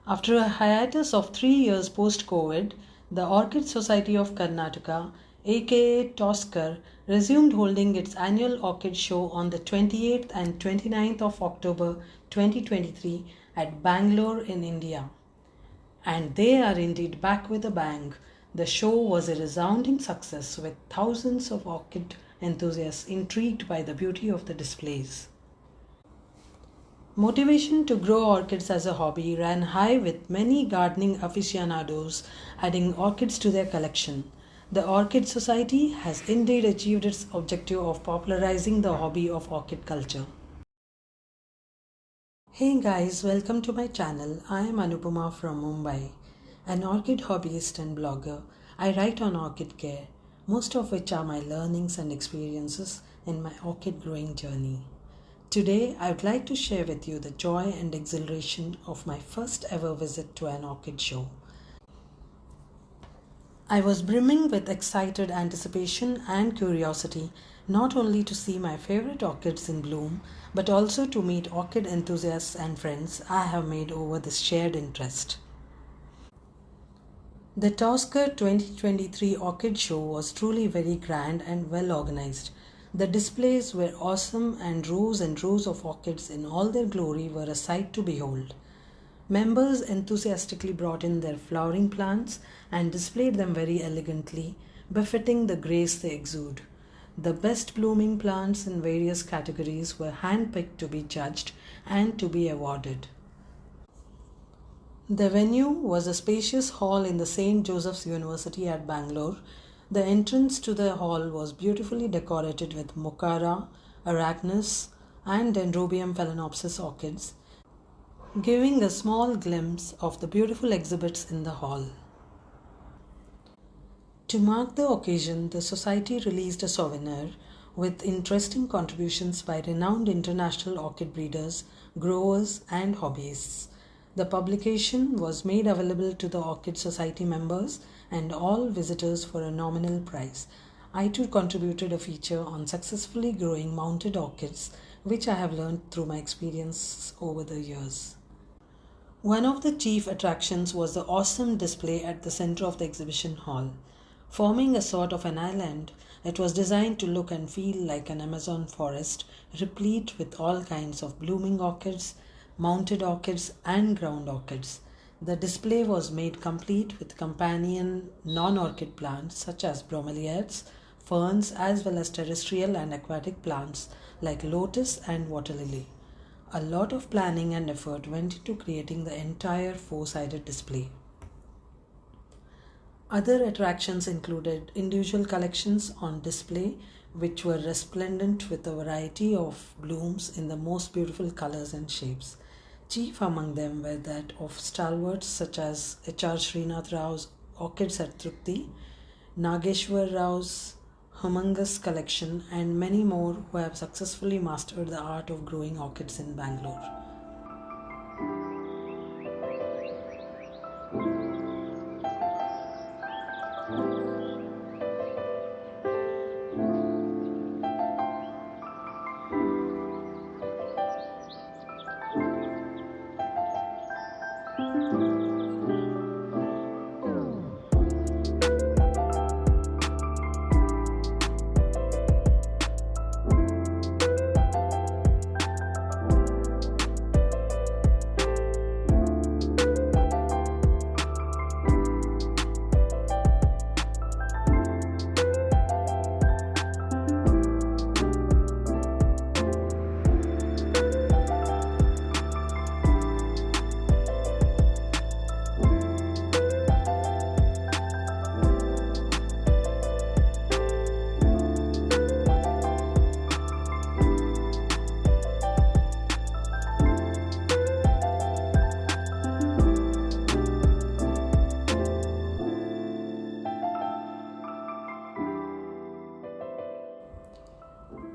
After a hiatus of 3 years post-COVID, the Orchid Society of Karnataka, aka TOSKAR, resumed holding its annual Orchid Show on the 28th and 29th of October 2023 at Bangalore in India. And they are indeed back with a bang. The show was a resounding success with thousands of orchid enthusiasts intrigued by the beauty of the displays. Motivation to grow orchids as a hobby ran high with many gardening aficionados adding orchids to their collection. The Orchid Society has indeed achieved its objective of popularizing the hobby of orchid culture. Hey guys, welcome to my channel. I am Anupama from Mumbai, an orchid hobbyist and blogger. I write on orchid care, most of which are my learnings and experiences in my orchid growing journey. Today, I would like to share with you the joy and exhilaration of my first ever visit to an orchid show. I was brimming with excited anticipation and curiosity, not only to see my favorite orchids in bloom, but also to meet orchid enthusiasts and friends I have made over this shared interest. The TOSKAR 2023 Orchid Show was truly very grand and well organized. The displays were awesome and rows of orchids in all their glory were a sight to behold. Members enthusiastically brought in their flowering plants and displayed them very elegantly, befitting the grace they exude. The best blooming plants in various categories were handpicked to be judged and to be awarded. The venue was a spacious hall in the St. Joseph's University at Bangalore. The entrance to the hall was beautifully decorated with mocara, arachnis, and dendrobium phalaenopsis orchids, giving a small glimpse of the beautiful exhibits in the hall. To mark the occasion, the Society released a souvenir with interesting contributions by renowned international orchid breeders, growers, and hobbyists. The publication was made available to the Orchid Society members and all visitors for a nominal price. I too contributed a feature on successfully growing mounted orchids, which I have learned through my experience over the years. One of the chief attractions was the awesome display at the center of the exhibition hall. Forming a sort of an island, it was designed to look and feel like an Amazon forest, replete with all kinds of blooming orchids, mounted orchids, and ground orchids. The display was made complete with companion non-orchid plants such as bromeliads, ferns, as well as terrestrial and aquatic plants like lotus and water lily. A lot of planning and effort went into creating the entire four-sided display. Other attractions included individual collections on display, which were resplendent with a variety of blooms in the most beautiful colors and shapes. Chief among them were that of stalwarts such as H.R. Srinath Rao's Orchids at Trupti, Nageshwar Rao's humongous collection, and many more who have successfully mastered the art of growing orchids in Bangalore.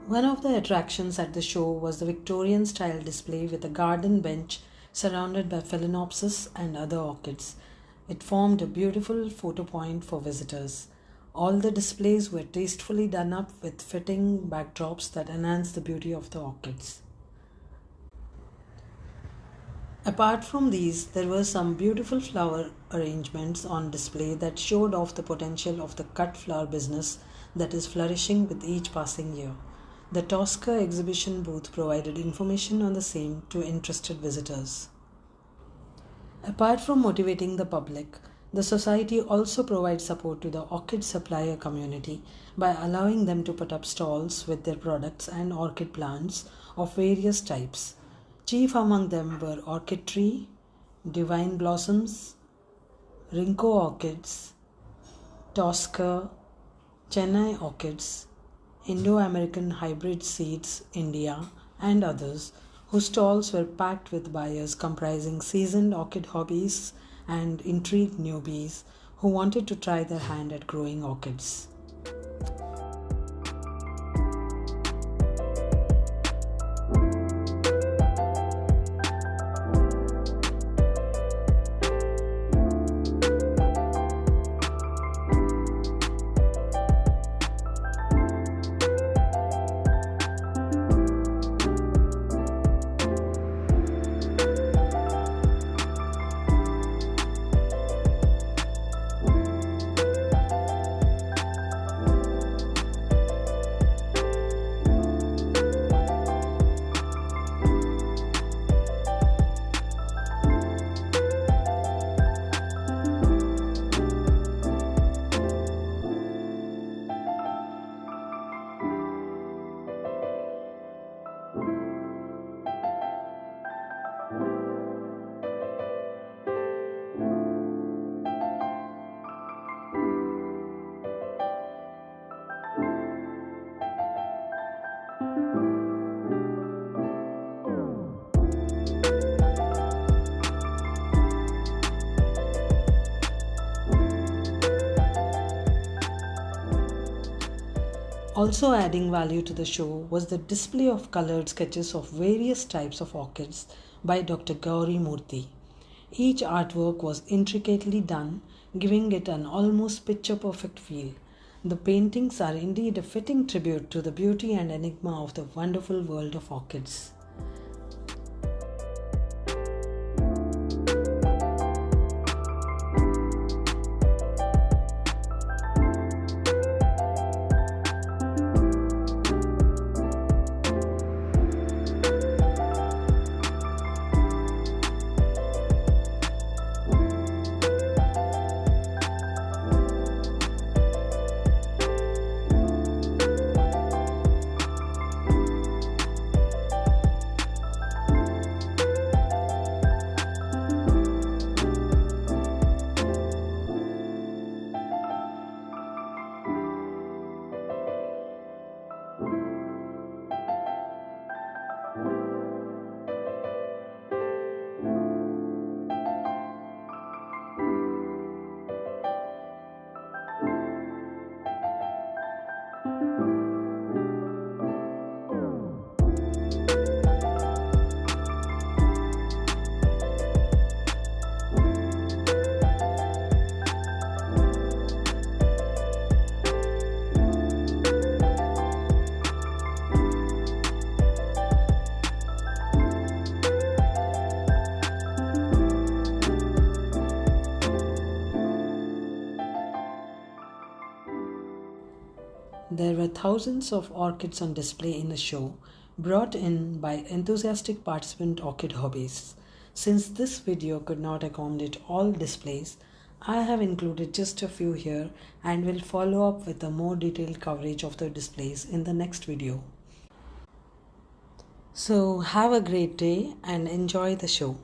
One of the attractions at the show was the Victorian style display with a garden bench surrounded by phalaenopsis and other orchids. It formed a beautiful photo point for visitors. All the displays were tastefully done up with fitting backdrops that enhanced the beauty of the orchids. Apart from these, there were some beautiful flower arrangements on display that showed off the potential of the cut flower business that is flourishing with each passing year. The TOSKAR exhibition booth provided information on the same to interested visitors. Apart from motivating the public, the society also provides support to the orchid supplier community by allowing them to put up stalls with their products and orchid plants of various types. Chief among them were orchid tree, divine blossoms, Rinko orchids, TOSKAR, Chennai orchids, Indo-American hybrid seeds, India, and others, whose stalls were packed with buyers comprising seasoned orchid hobbyists and intrigued newbies who wanted to try their hand at growing orchids. Also adding value to the show was the display of colored sketches of various types of orchids by Dr. Gowri Murthy. Each artwork was intricately done, giving it an almost picture-perfect feel. The paintings are indeed a fitting tribute to the beauty and enigma of the wonderful world of orchids. There were thousands of orchids on display in the show, brought in by enthusiastic participant orchid hobbyists. Since this video could not accommodate all displays, I have included just a few here and will follow up with a more detailed coverage of the displays in the next video. So have a great day and enjoy the show.